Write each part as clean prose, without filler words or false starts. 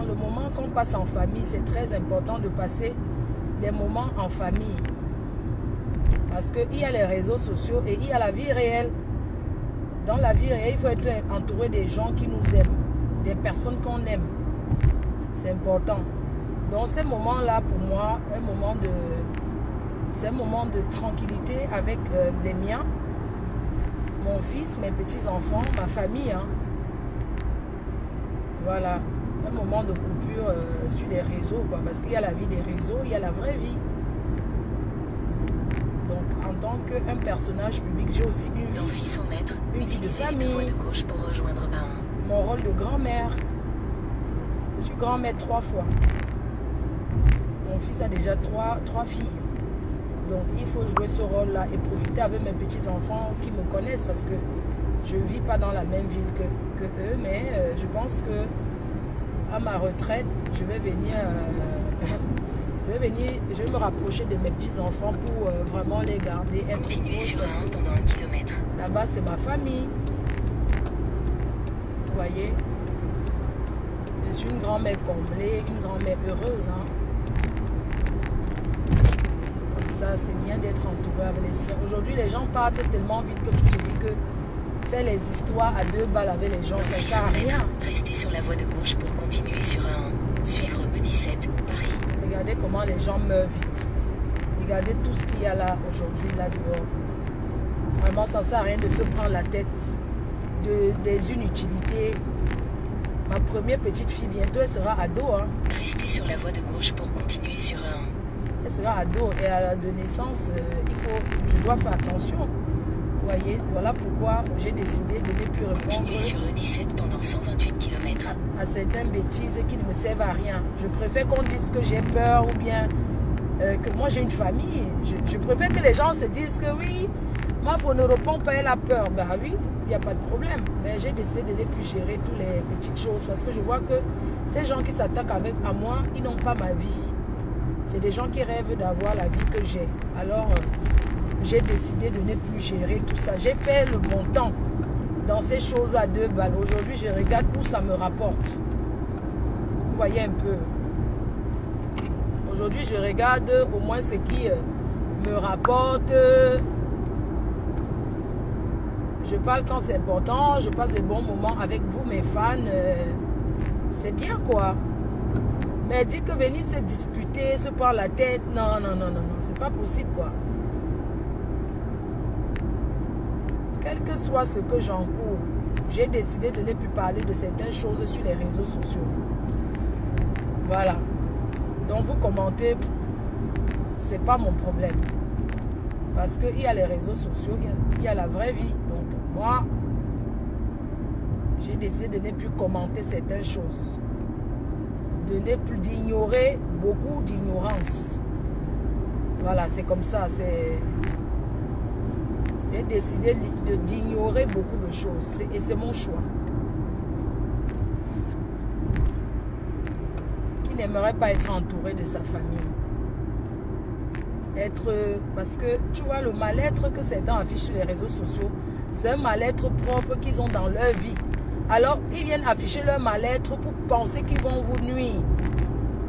le moment qu'on passe en famille, c'est très important de passer les moments en famille. Parce qu'il y a les réseaux sociaux et il y a la vie réelle. Dans la vie réelle, il faut être entouré des gens qui nous aiment, des personnes qu'on aime. C'est important. Donc ces moments-là, pour moi, c'est un moment de tranquillité avec les miens, mon fils, mes petits-enfants, ma famille. Hein. Voilà, un moment de coupure sur les réseaux, quoi, parce qu'il y a la vie des réseaux, il y a la vraie vie. Donc, en tant qu'un personnage public, j'ai aussi une vie. Dans 600 mètres, une vie de famille. Voie de gauche pour rejoindre Baon. Mon rôle de grand-mère. Je suis grand-mère 3 fois. Mon fils a déjà trois filles. Donc, il faut jouer ce rôle-là et profiter avec mes petits-enfants qui me connaissent parce que je ne vis pas dans la même ville que eux, mais je pense que à ma retraite, je vais venir, je vais me rapprocher de mes petits-enfants pour vraiment les garder. Continuez sur un pendant 1 kilomètre. Là-bas, c'est ma famille. Vous voyez? Je suis une grand-mère comblée, une grand-mère heureuse. Hein? Comme ça, c'est bien d'être entouré avec les siens. Aujourd'hui, les gens partent tellement vite que tu te dis que faire les histoires à 2 balles avec les gens, ça ne sert à rien. Restez sur la voie de gauche pour continuer sur un. Suivre E17, Paris. Regardez comment les gens meurent vite. Regardez tout ce qu'il y a là aujourd'hui, là dehors. Vraiment, ça ne sert à rien de se prendre la tête des inutilités. Ma première petite fille, bientôt, elle sera ado. Hein. Restez sur la voie de gauche pour continuer sur un. Elle sera ado et à la de naissance, je dois faire attention. Vous voyez, voilà pourquoi j'ai décidé de ne plus répondre. Continuez sur E17 pendant 128 km. À certaines bêtises qui ne me servent à rien. Je préfère qu'on dise que j'ai peur ou bien que moi j'ai une famille. Je préfère que les gens se disent que oui, moi vous ne répond pas, elle a peur. Ben oui, il n'y a pas de problème. Mais j'ai décidé de ne plus gérer toutes les petites choses parce que je vois que ces gens qui s'attaquent à moi, ils n'ont pas ma vie. C'est des gens qui rêvent d'avoir la vie que j'ai. Alors, j'ai décidé de ne plus gérer tout ça. J'ai fait le bon temps dans ces choses à 2 balles. Aujourd'hui, je regarde où ça me rapporte. Vous voyez un peu. Aujourd'hui, je regarde au moins ce qui me rapporte. Je parle quand c'est important. Je passe des bons moments avec vous, mes fans. C'est bien, quoi. Mais dire que venir se disputer, se prendre la tête, non, non, non, non, non. C'est pas possible, quoi. Quel que soit ce que j'encours, j'ai décidé de ne plus parler de certaines choses sur les réseaux sociaux. Voilà. Donc vous commentez, c'est pas mon problème. Parce qu'il y a les réseaux sociaux, il y a la vraie vie. Donc moi, j'ai décidé de ne plus commenter certaines choses. De ne plus d'ignorer beaucoup d'ignorance. Voilà, c'est comme ça, j'ai décidé d'ignorer beaucoup de choses et c'est mon choix. Qui n'aimerait pas être entouré de sa famille? Parce que tu vois le mal-être que certains affichent sur les réseaux sociaux, c'est un mal-être propre qu'ils ont dans leur vie. Alors ils viennent afficher leur mal-être pour penser qu'ils vont vous nuire.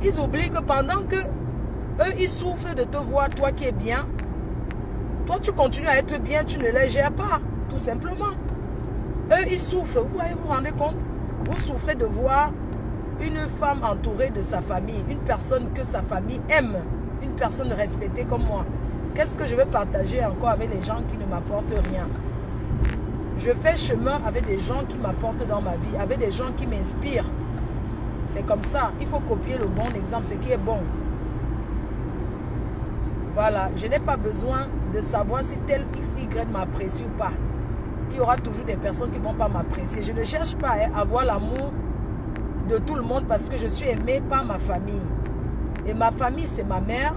Ils oublient que pendant que eux ils souffrent de te voir toi qui es bien, toi, tu continues à être bien, tu ne les gères pas, tout simplement. Eux, ils souffrent, vous vous rendez compte? Vous souffrez de voir une femme entourée de sa famille, une personne que sa famille aime, une personne respectée comme moi. Qu'est-ce que je vais partager encore avec les gens qui ne m'apportent rien? Je fais chemin avec des gens qui m'apportent dans ma vie, avec des gens qui m'inspirent. C'est comme ça, il faut copier le bon exemple, ce qui est bon. Voilà, je n'ai pas besoin de savoir si tel XY m'apprécie ou pas. Il y aura toujours des personnes qui ne vont pas m'apprécier. Je ne cherche pas à avoir l'amour de tout le monde parce que je suis aimée par ma famille. Et ma famille, c'est ma mère,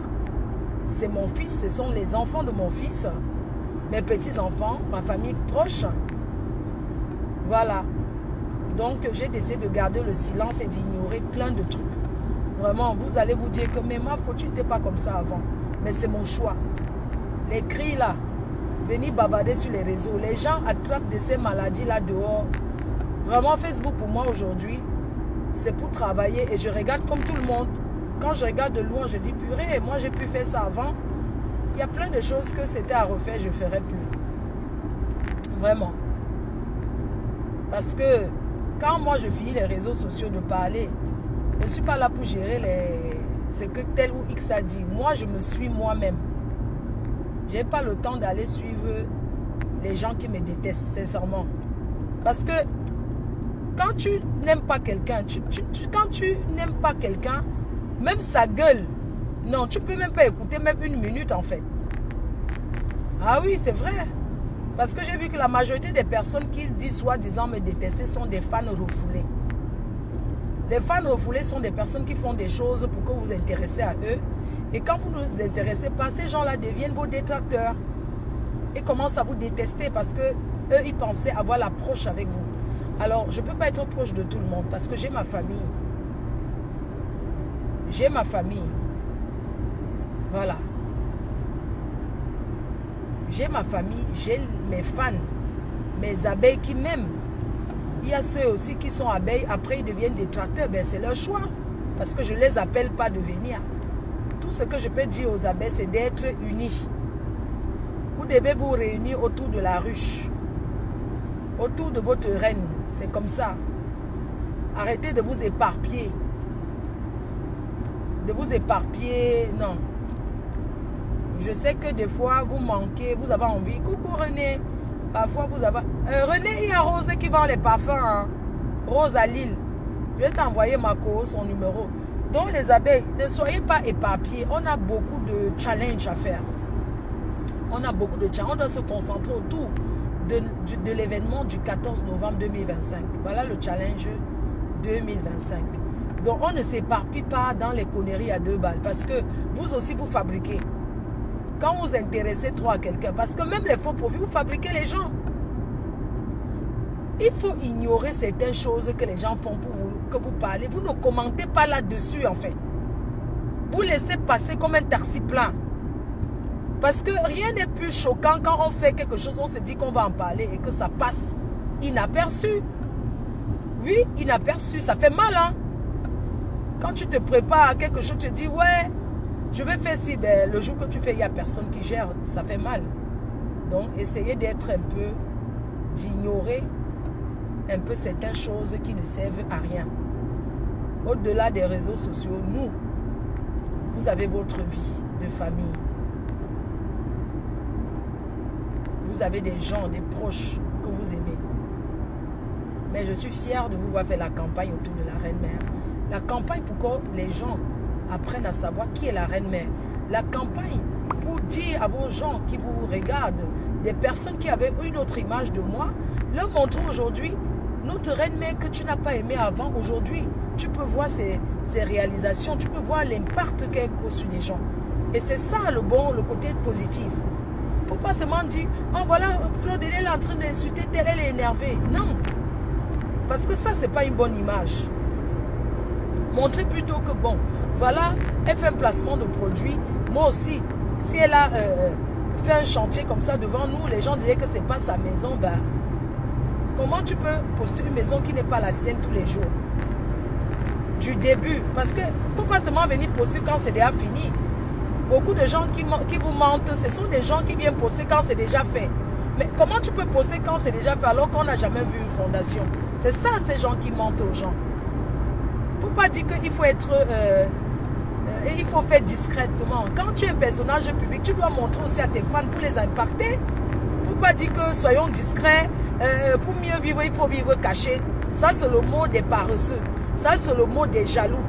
c'est mon fils, ce sont les enfants de mon fils, mes petits-enfants, ma famille proche. Voilà. Donc, j'ai décidé de garder le silence et d'ignorer plein de trucs. Vraiment, vous allez vous dire que mais ma faute, tu n'étais pas comme ça avant. Mais c'est mon choix. Les cris là, venir bavarder sur les réseaux. Les gens attrapent de ces maladies là dehors. Vraiment, Facebook pour moi aujourd'hui, c'est pour travailler et je regarde comme tout le monde. Quand je regarde de loin, je dis purée, moi j'ai pu faire ça avant. Il y a plein de choses que c'était à refaire, je ne ferai plus. Vraiment. Parce que quand moi je finis les réseaux sociaux de parler, je ne suis pas là pour gérer ce que tel ou X a dit. Moi, je me suis moi-même. Je n'ai pas le temps d'aller suivre les gens qui me détestent, sincèrement. Parce que quand tu n'aimes pas quelqu'un, quand tu n'aimes pas quelqu'un, même sa gueule, non, tu ne peux même pas écouter même une minute en fait. Ah oui, c'est vrai. Parce que j'ai vu que la majorité des personnes qui se disent soi-disant me détester sont des fans refoulés. Les fans refoulés sont des personnes qui font des choses pour que vous vous intéressez à eux. Et quand vous ne vous intéressez pas, ces gens-là deviennent vos détracteurs. Et commencent à vous détester parce que eux, ils pensaient avoir l'approche avec vous. Alors, je ne peux pas être proche de tout le monde parce que j'ai ma famille. J'ai ma famille. Voilà. J'ai ma famille, j'ai mes fans, mes abeilles qui m'aiment. Il y a ceux aussi qui sont abeilles, après ils deviennent détracteurs. Ben, c'est leur choix. Parce que je ne les appelle pas de venir. Tout ce que je peux dire aux abeilles, c'est d'être unis. Vous devez vous réunir autour de la ruche. Autour de votre reine. C'est comme ça. Arrêtez de vous éparpiller. De vous éparpiller, non. Je sais que des fois, vous manquez, vous avez envie. Coucou René. Parfois, vous avez... René, il y a Rose qui vend les parfums. Hein? Rose à Lille. Je vais t'envoyer son numéro. Donc, les abeilles, ne soyez pas éparpillés. On a beaucoup de challenges à faire. On a beaucoup de challenges. On doit se concentrer autour de l'événement du 14 novembre 2025. Voilà le challenge 2025. Donc, on ne s'éparpille pas dans les conneries à 2 balles. Parce que vous aussi, vous fabriquez. Quand vous intéressez trop à quelqu'un, parce que même les faux profils, vous fabriquez les gens. Il faut ignorer certaines choses que les gens font pour vous, que vous parlez. Vous ne commentez pas là-dessus, en fait. Vous laissez passer comme un taxi plein. Parce que rien n'est plus choquant quand on fait quelque chose, on se dit qu'on va en parler et que ça passe inaperçu. Oui, inaperçu, ça fait mal, hein. Quand tu te prépares à quelque chose, tu te dis, ouais, je vais faire ci, ben, le jour que tu fais, il n'y a personne qui gère, ça fait mal. Donc, essayez d'être un peu, d'ignorer un peu certaines choses qui ne servent à rien. Au-delà des réseaux sociaux, nous, vous avez votre vie de famille. Vous avez des gens, des proches que vous aimez. Mais je suis fière de vous voir faire la campagne autour de la Reine-Mère. La campagne pour que les gens apprennent à savoir qui est la Reine-Mère. La campagne pour dire à vos gens qui vous regardent, des personnes qui avaient une autre image de moi, leur montrer aujourd'hui notre Reine-Mère que tu n'as pas aimée avant. Aujourd'hui, tu peux voir ses réalisations, tu peux voir l'impact qu'elle cause sur les gens. Et c'est ça le côté positif. Il ne faut pas seulement dire, oh voilà, Fleur de Lys est en train d'insulter, elle est énervée. Non. Parce que ça, ce n'est pas une bonne image. Montrez plutôt que, bon, voilà, elle fait un placement de produit. Moi aussi, si elle a fait un chantier comme ça devant nous, les gens diraient que ce n'est pas sa maison. Ben, comment tu peux poster une maison qui n'est pas la sienne tous les jours? Du début. Parce qu'il ne faut pas seulement venir poster quand c'est déjà fini. Beaucoup de gens qui vous mentent, ce sont des gens qui viennent poster quand c'est déjà fait. Mais comment tu peux poster quand c'est déjà fait alors qu'on n'a jamais vu une fondation? C'est ça, ces gens qui mentent aux gens. Il ne faut pas dire qu'il faut être... il faut faire discrètement. Quand tu es un personnage public, tu dois montrer aussi à tes fans pour les impacter. Il ne faut pas dire que soyons discrets. Pour mieux vivre, il faut vivre caché. Ça, c'est le mot des paresseux. Ça, c'est le mot des jaloux.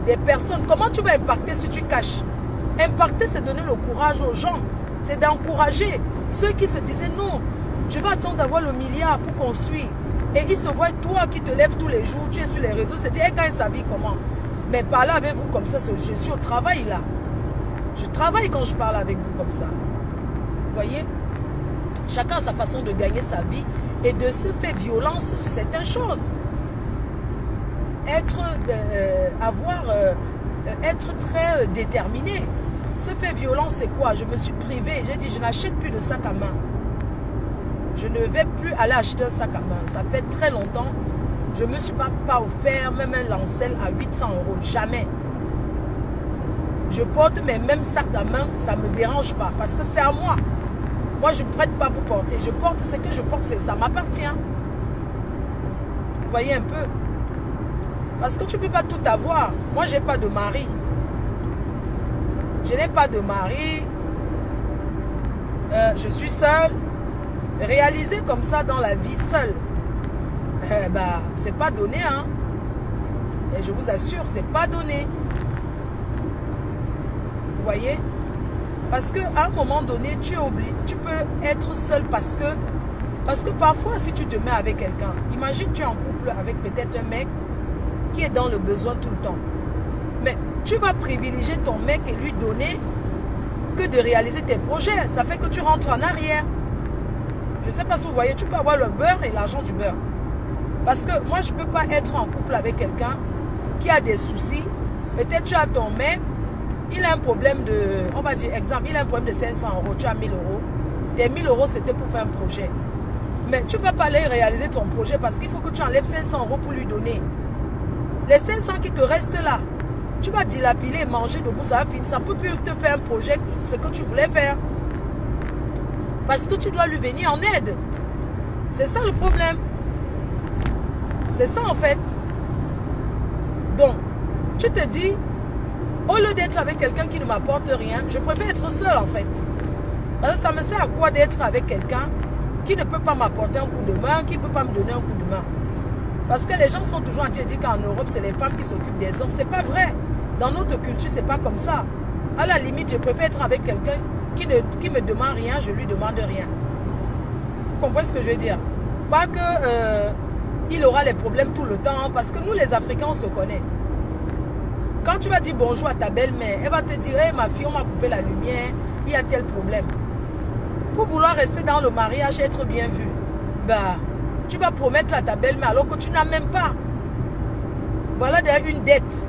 Des personnes. Comment tu vas impacter si tu caches? Impacter, c'est donner le courage aux gens. C'est d'encourager ceux qui se disaient non, je vais attendre d'avoir le milliard pour construire. Et ils se voient, toi qui te lèves tous les jours, tu es sur les réseaux, c'est dire, elle gagne sa vie comment? Mais parler avec vous comme ça, je suis au travail là. Je travaille quand je parle avec vous comme ça. Vous voyez? Chacun a sa façon de gagner sa vie et de se faire violence sur certaines choses. Être très déterminé. Se faire violence, c'est quoi? Je me suis privée. J'ai dit, je n'achète plus de sac à main. Je ne vais plus aller acheter un sac à main. Ça fait très longtemps. Je ne me suis pas offert même un lancel à 800 €. Jamais. Je porte mes mêmes sacs à main, ça ne me dérange pas. Parce que c'est à moi. Moi, je ne prête pas pour porter. Je porte ce que je porte, ça m'appartient. Vous voyez un peu? Parce que tu ne peux pas tout avoir. Moi, je n'ai pas de mari. Je n'ai pas de mari. Je suis seule. Réaliser comme ça dans la vie seule, c'est pas donné, hein. Et je vous assure, c'est pas donné. Vous voyez? Parce que à un moment donné, tu peux être seul parce que parfois, si tu te mets avec quelqu'un, imagine tu es en couple avec peut-être un mec qui est dans le besoin tout le temps. Mais tu vas privilégier ton mec et lui donner que de réaliser tes projets. Ça fait que tu rentres en arrière. Je ne sais pas si vous voyez, tu peux avoir le beurre et l'argent du beurre. Parce que moi, je ne peux pas être en couple avec quelqu'un qui a des soucis. Peut-être tu as ton mec, il a un problème de, on va dire, exemple, il a un problème de 500 €, tu as 1000 €. Tes 1000 € c'était pour faire un projet. Mais tu ne peux pas aller réaliser ton projet parce qu'il faut que tu enlèves 500 € pour lui donner. Les 500 qui te restent là, tu vas dilapider, manger debout, ça va finir. Ça ne peut plus te faire un projet, ce que tu voulais faire. Parce que tu dois lui venir en aide. C'est ça le problème. C'est ça en fait. Donc, tu te dis, au lieu d'être avec quelqu'un qui ne m'apporte rien, je préfère être seule en fait. Parce que ça me sert à quoi d'être avec quelqu'un qui ne peut pas m'apporter un coup de main, qui ne peut pas me donner un coup de main. Parce que les gens sont toujours en train de dire qu'en Europe, c'est les femmes qui s'occupent des hommes. C'est pas vrai. Dans notre culture, c'est pas comme ça. À la limite, je préfère être avec quelqu'un qui me demande rien, je lui demande rien. Vous comprenez ce que je veux dire? Pas que il aura les problèmes tout le temps, parce que nous les Africains on se connaît. Quand tu vas dire bonjour à ta belle-mère, elle va te dire, hey, ma fille, on m'a coupé la lumière, il y a tel problème. Pour vouloir rester dans le mariage et être bien vu, tu vas promettre à ta belle-mère alors que tu n'as même pas. Voilà déjà une dette.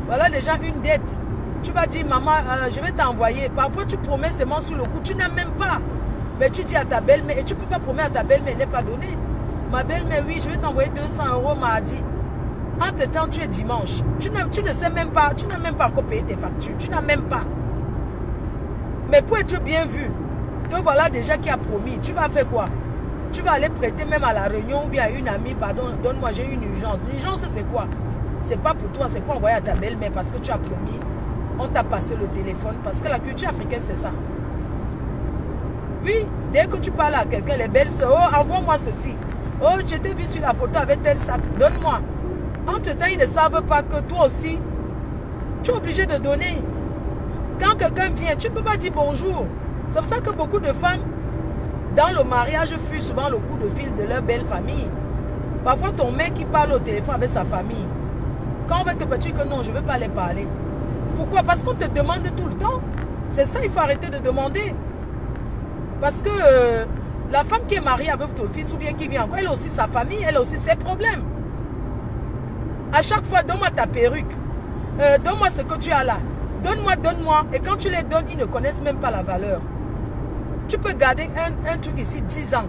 Voilà déjà une dette. Tu vas dire, maman, je vais t'envoyer. Parfois, tu promets seulement sur le coup. Tu n'as même pas. Mais tu dis à ta belle-mère, et tu ne peux pas promettre à ta belle-mère, elle n'est pas donnée. Ma belle-mère, oui, je vais t'envoyer 200 € mardi. Entre-temps, tu es dimanche. Tu ne sais même pas. Tu n'as même pas encore payé tes factures. Tu n'as même pas. Mais pour être bien vu, te voilà déjà qui a promis. Tu vas faire quoi? Tu vas aller prêter même à la réunion ou bien à une amie. Pardon, donne-moi, j'ai une urgence. L'urgence, c'est quoi? C'est pas pour toi, c'est pour envoyer à ta belle-mère parce que tu as promis. On t'a passé le téléphone. Parce que la culture africaine, c'est ça. Oui, dès que tu parles à quelqu'un, les belles sœurs, oh, envoie-moi ceci. Oh, je t'ai vu sur la photo avec tel sac. Donne-moi. Entre-temps, ils ne savent pas que toi aussi, tu es obligé de donner. Quand quelqu'un vient, tu ne peux pas dire bonjour. C'est pour ça que beaucoup de femmes, dans le mariage, fuient souvent le coup de fil de leur belle famille. Parfois, ton mec qui parle au téléphone avec sa famille. Quand on va te dire que non, je ne veux pas les parler. Pourquoi? Parce qu'on te demande tout le temps. C'est ça, il faut arrêter de demander. Parce que la femme qui est mariée avec ton fils ou bien qui vient encore, elle a aussi sa famille, elle a aussi ses problèmes. À chaque fois, donne-moi ta perruque. Donne-moi ce que tu as là. Donne-moi, donne-moi. Et quand tu les donnes, ils ne connaissent même pas la valeur. Tu peux garder un truc ici 10 ans.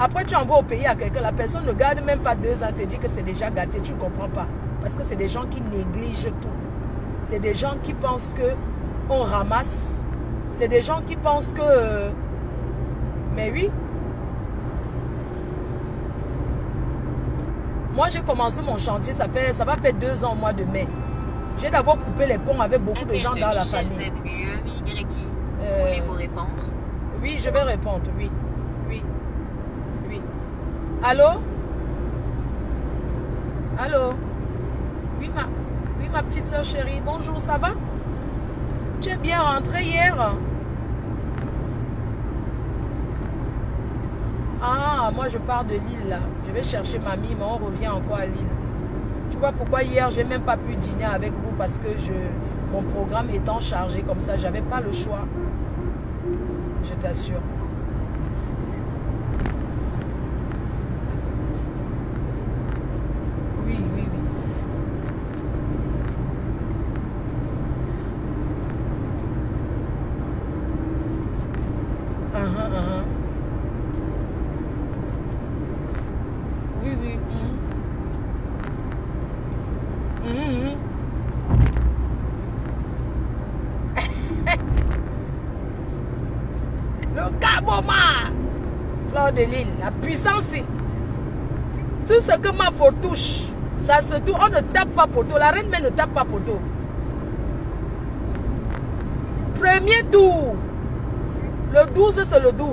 Après, tu envoies au pays à quelqu'un. La personne ne garde même pas 2 ans. Te dit que c'est déjà gâté. Tu ne comprends pas. Parce que c'est des gens qui négligent tout. C'est des gens qui pensent que on ramasse. C'est des gens qui pensent que... mais oui. Moi, j'ai commencé mon chantier. Ça va faire 2 ans au mois de mai. J'ai d'abord coupé les ponts avec beaucoup de gens dans la famille. Voulez-vous répondre? Oui, je vais répondre. Oui. Oui. Oui. Allô? Allô? Oui, ma petite soeur chérie. Bonjour, ça va? Tu es bien rentrée hier? Ah, moi je pars de Lille là. Je vais chercher mamie, mais on revient encore à Lille. Tu vois pourquoi hier, j'ai même pas pu dîner avec vous parce que mon programme étant chargé comme ça, j'avais pas le choix. Je t'assure. Oui, oui, oui. Oui, oui, Gaboma. Fleur de l'île, la puissance. Tout ce que ma faute touche, ça se touche. On ne tape pas poteau. La reine mère ne tape pas poteau. Premier tour. Le 12, c'est le 12.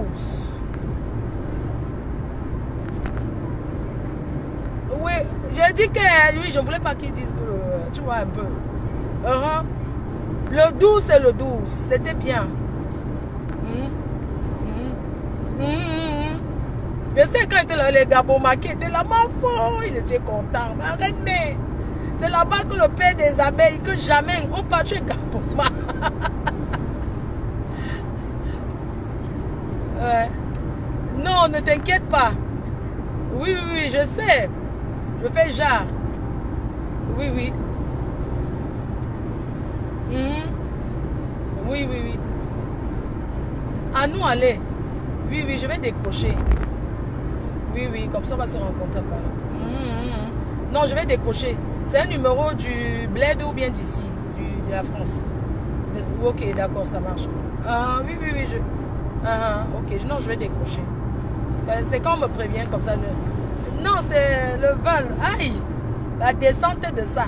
Oui, j'ai dit que lui, je ne voulais pas qu'il dise que tu vois un peu. Le 12, c'est le 12. C'était bien. Je sais quand était là, les Gaboma qui étaient là, ma foi, ils étaient contents. Arrête, mais c'est là-bas que le père des abeilles, que jamais on part chez Gaboma. Ouais. Non, ne t'inquiète pas. Oui, oui, oui, je sais. Je fais genre. Oui, oui. Oui, oui, oui. À nous aller. Oui, oui, je vais décrocher. Oui, oui, comme ça on va se rencontrer pas. Non, je vais décrocher. C'est un numéro du bled ou bien d'ici, de la France. Ok, d'accord, ça marche. Oui, oui, oui, ok, non, je vais décrocher. C'est quand on me prévient comme ça. Non, c'est le vol. Aïe, la descente de ça.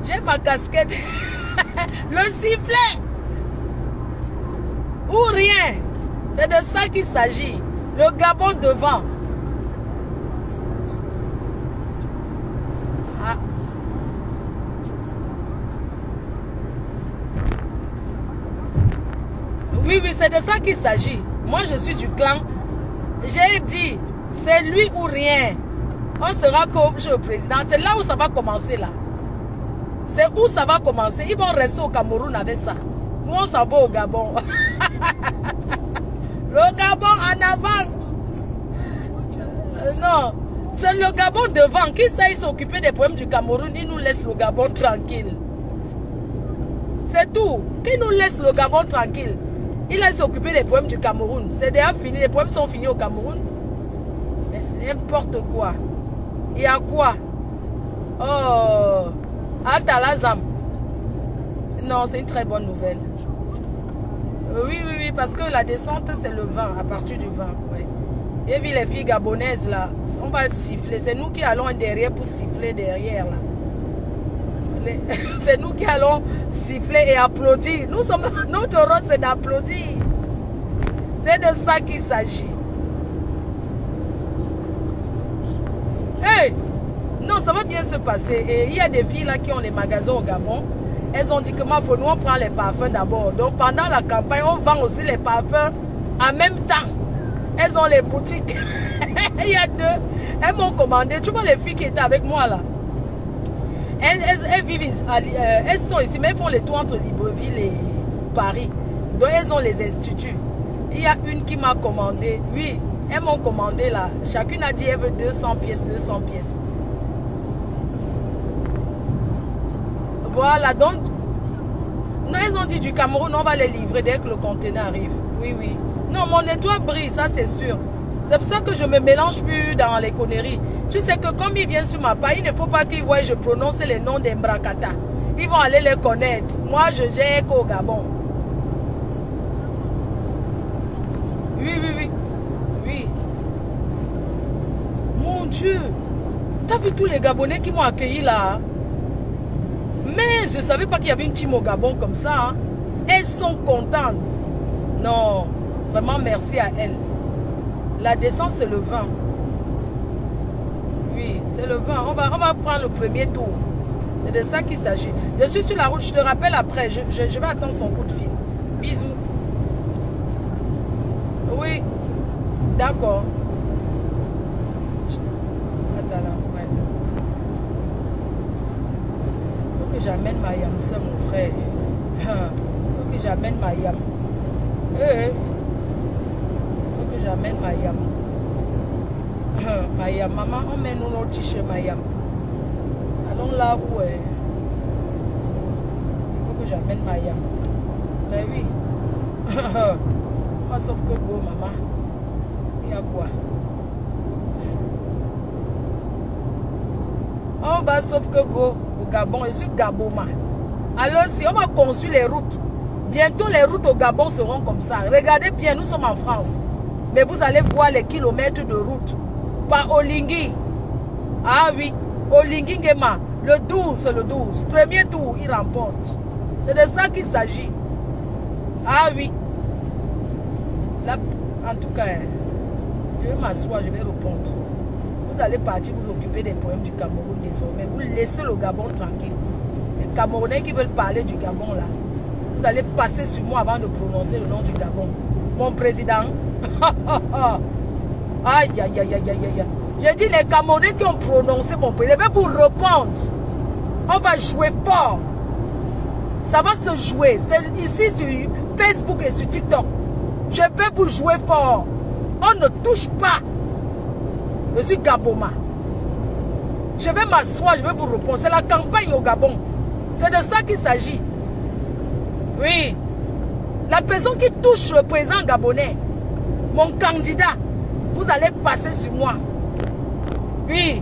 J'ai ma casquette. Le sifflet. Ou rien. C'est de ça qu'il s'agit. Le Gabon devant. Ah. Oui, oui, c'est de ça qu'il s'agit. Moi, je suis du clan. J'ai dit, c'est lui ou rien. On sera comme chez le président. C'est là où ça va commencer, là. C'est où ça va commencer. Ils vont rester au Cameroun avec ça. Nous, on s'en va au Gabon. Le Gabon en avant. Non, c'est le Gabon devant. Qui sait s'occuper des problèmes du Cameroun, il nous laisse le Gabon tranquille. C'est tout. Qui nous laisse le Gabon tranquille. Il laisse s'occuper des problèmes du Cameroun. C'est déjà fini. Les problèmes sont finis au Cameroun. N'importe quoi. Il y a quoi? Oh, Atalazam. Non, c'est une très bonne nouvelle. Oui, oui, oui, parce que la descente, c'est le 20, à partir du 20. Ouais. J'ai vu les filles gabonaises, là. On va siffler. C'est nous qui allons derrière pour siffler derrière, là. C'est nous qui allons siffler et applaudir. Nous sommes, notre rôle, c'est d'applaudir. C'est de ça qu'il s'agit. Hey! Non, ça va bien se passer. Et il y a des filles là qui ont des magasins au Gabon. Elles ont dit que ma faut nous on prend les parfums d'abord. Donc pendant la campagne, on vend aussi les parfums en même temps. Elles ont les boutiques. Il y a deux. Elles m'ont commandé. Tu vois les filles qui étaient avec moi là. Elles vivent, elles sont ici, mais elles font les tours entre Libreville et Paris. Donc elles ont les instituts. Il y a une qui m'a commandé. Oui, elles m'ont commandé là. Chacune a dit elle veut 200 pièces, 200 pièces. Voilà, donc, non, ils ont dit du Cameroun, on va les livrer dès que le conteneur arrive. Oui, oui. Non, mon étoile brille, ça c'est sûr. C'est pour ça que je ne me mélange plus dans les conneries. Tu sais que comme ils viennent sur ma page, il ne faut pas qu'ils voient je prononce les noms des Mbrakata. Ils vont aller les connaître. Moi, je gère qu'au Gabon. Oui, oui, oui. Oui. Mon Dieu. T'as vu tous les Gabonais qui m'ont accueilli là? Mais je ne savais pas qu'il y avait une team au Gabon comme ça. Hein. Elles sont contentes. Non, vraiment merci à elles. La descente, c'est le 20. Oui, c'est le 20. On va prendre le premier tour. C'est de ça qu'il s'agit. Je suis sur la route, je te rappelle après. Je vais attendre son coup de fil. Bisous. Oui, d'accord. Attends là, ouais. Faut que j'amène ma yam, ça mon frère. Faut que j'amène ma yam. Faut que j'amène ma yam. Ma yam, maman, on met nos t-shirts ma yam. Allons là où est. Il faut que j'amène ma yam. Mais oui. Moi, sauf que go, maman. Il y a quoi? On va sauf que go au Gabon. Je suis Gaboma. Alors, si on va construire les routes, Bientôt, les routes au Gabon seront comme ça. Regardez bien, nous sommes en France. Mais vous allez voir les kilomètres de route. Par Olingui. Ah oui, Olingui Ngema. Le 12, le 12. Premier tour, il remporte. C'est de ça qu'il s'agit. Ah oui. Là, en tout cas, je vais m'asseoir, je vais répondre. Vous allez partir vous occuper des problèmes du Cameroun désormais. Vous laissez le Gabon tranquille. Les Camerounais qui veulent parler du Gabon là, vous allez passer sur moi avant de prononcer le nom du Gabon. Mon président. Aïe, aïe, aïe, aïe, aïe, aïe. J'ai dit les Camerounais qui ont prononcé mon président. Je vais vous répondre. On va jouer fort. Ça va se jouer. C'est ici sur Facebook et sur TikTok. Je vais vous jouer fort. On ne touche pas. Je suis Gaboma. Je vais m'asseoir, je vais vous répondre. C'est la campagne au Gabon. C'est de ça qu'il s'agit. Oui. La personne qui touche le président gabonais, mon candidat, vous allez passer sur moi. Oui.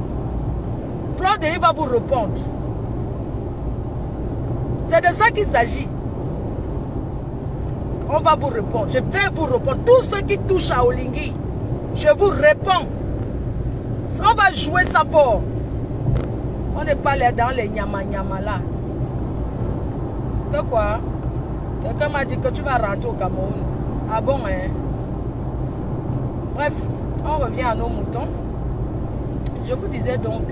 Fleur de Lys va vous répondre. C'est de ça qu'il s'agit. On va vous répondre. Je vais vous répondre. Tous ceux qui touchent à Olingui, je vous réponds. On va jouer ça fort. On n'est pas là dans les nyama-nyama là. Que quoi? Quelqu'un m'a dit que tu vas rentrer au Cameroun. Ah bon, hein? Bref, on revient à nos moutons. Je vous disais donc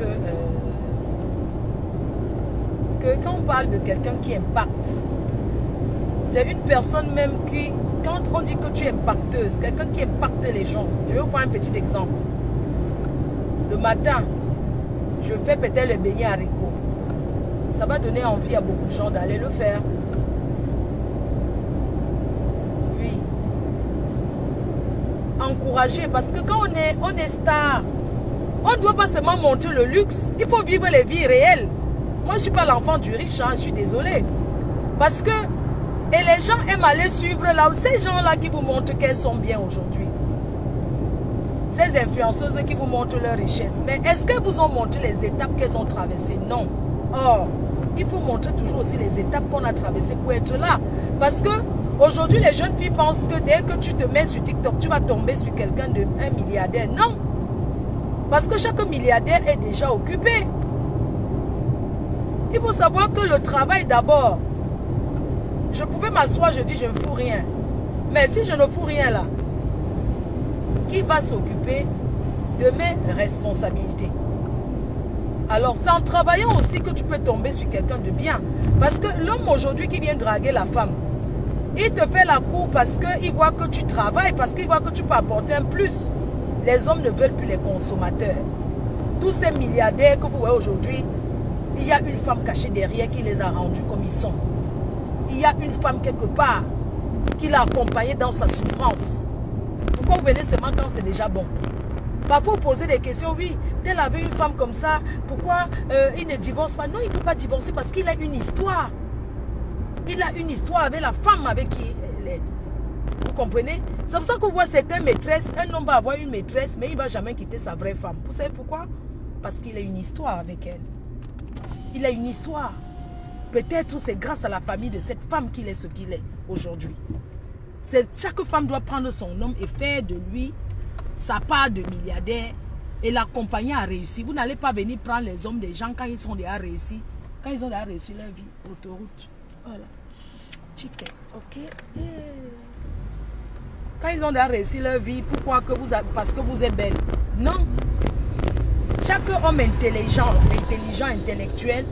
que quand on parle de quelqu'un qui impacte, c'est une personne même qui, quand on dit que tu es impacteuse, quelqu'un qui impacte les gens. Je vais vous prendre un petit exemple. Le matin, je fais peut-être le beignet haricot. Ça va donner envie à beaucoup de gens d'aller le faire. Oui. Encourager, parce que quand on est star, on ne doit pas seulement montrer le luxe, il faut vivre les vies réelles. Moi, je ne suis pas l'enfant du riche, hein, je suis désolée. Parce que, et les gens aiment aller suivre là, ces gens-là qui vous montrent qu'elles sont bien aujourd'hui. Ces influenceuses qui vous montrent leur richesse. Mais est-ce qu'elles vous ont montré les étapes qu'elles ont traversées? Non. Or, il faut montrer toujours aussi les étapes qu'on a traversées pour être là. Parce que aujourd'hui, les jeunes filles pensent que dès que tu te mets sur TikTok, tu vas tomber sur quelqu'un de un milliardaire. Non. Parce que chaque milliardaire est déjà occupé. Il faut savoir que le travail d'abord. Je pouvais m'asseoir, je dis je ne fous rien. Mais si je ne fous rien là, qui va s'occuper de mes responsabilités? Alors, c'est en travaillant aussi que tu peux tomber sur quelqu'un de bien. Parce que l'homme aujourd'hui qui vient draguer la femme, il te fait la cour parce qu'il voit que tu travailles, parce qu'il voit que tu peux apporter un plus. Les hommes ne veulent plus les consommateurs. Tous ces milliardaires que vous voyez aujourd'hui, il y a une femme cachée derrière qui les a rendus comme ils sont. Il y a une femme quelque part qui l'a accompagné dans sa souffrance. Pourquoi vous venez seulement quand c'est déjà bon? Parfois, vous posez des questions, oui, tel avait une femme comme ça, pourquoi il ne divorce pas? Non, il ne peut pas divorcer parce qu'il a une histoire. Il a une histoire avec la femme avec qui elle est. Vous comprenez? C'est pour ça qu'on voit certaines maîtresses, un homme va avoir une maîtresse, mais il ne va jamais quitter sa vraie femme. Vous savez pourquoi? Parce qu'il a une histoire avec elle. Il a une histoire. Peut-être c'est grâce à la famille de cette femme qu'il est ce qu'il est aujourd'hui. Chaque femme doit prendre son homme et faire de lui sa part de milliardaire et l'accompagner à réussir. Vous n'allez pas venir prendre les hommes des gens quand ils sont déjà réussis. Quand ils ont déjà réussi leur vie, autoroute. Voilà. Ticket. Ok. Quand ils ont déjà réussi leur vie, pourquoi que vous avez, parce que vous êtes belle? Non. Chaque homme intelligent, intellectuel,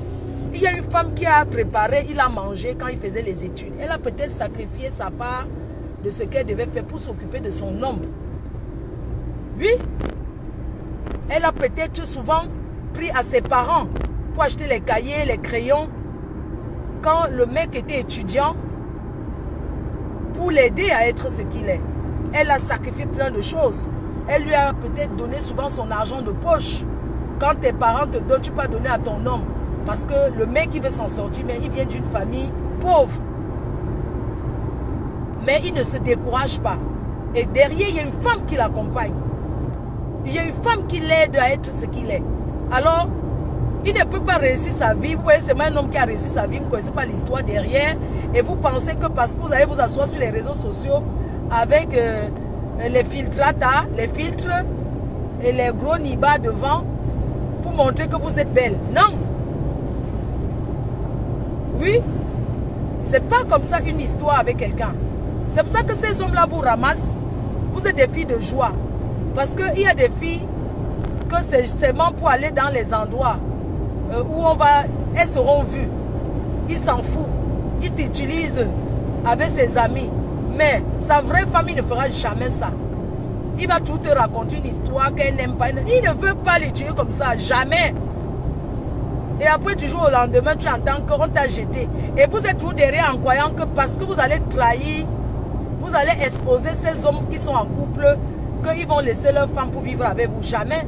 il y a une femme qui a préparé, il a mangé quand il faisait les études. Elle a peut-être sacrifié sa part de ce qu'elle devait faire pour s'occuper de son homme. Oui. Elle a peut-être souvent pris à ses parents pour acheter les cahiers, les crayons. Quand le mec était étudiant, pour l'aider à être ce qu'il est. Elle a sacrifié plein de choses. Elle lui a peut-être donné souvent son argent de poche. Quand tes parents te donnent, tu peux donner à ton homme. Parce que le mec, il veut s'en sortir, mais il vient d'une famille pauvre. Mais il ne se décourage pas. Et derrière, il y a une femme qui l'accompagne. Il y a une femme qui l'aide à être ce qu'il est. Alors, Il ne peut pas réussir sa vie. Vous voyez, c'est un homme qui a réussi sa vie. Vous ne connaissez pas l'histoire derrière. Et vous pensez que parce que vous allez vous asseoir sur les réseaux sociaux avec les filtrata, les filtres et les gros nibas devant pour montrer que vous êtes belle. Non. Oui. C'est pas comme ça une histoire avec quelqu'un. C'est pour ça que ces hommes-là vous ramassent. Vous êtes des filles de joie. Parce qu'il y a des filles que c'est seulement pour aller dans les endroits où elles seront vues. Ils s'en foutent. Ils t'utilisent avec ses amis. Mais sa vraie famille ne fera jamais ça. Il va tout te raconter une histoire qu'elle n'aime pas. Il ne veut pas les tuer comme ça. Jamais. Et après, du jour au lendemain, tu entends qu'on t'a jeté. Et vous êtes toujours derrière en croyant que parce que vous allez trahir, vous allez exposer ces hommes qui sont en couple, qu'ils vont laisser leur femme pour vivre avec vous. Jamais.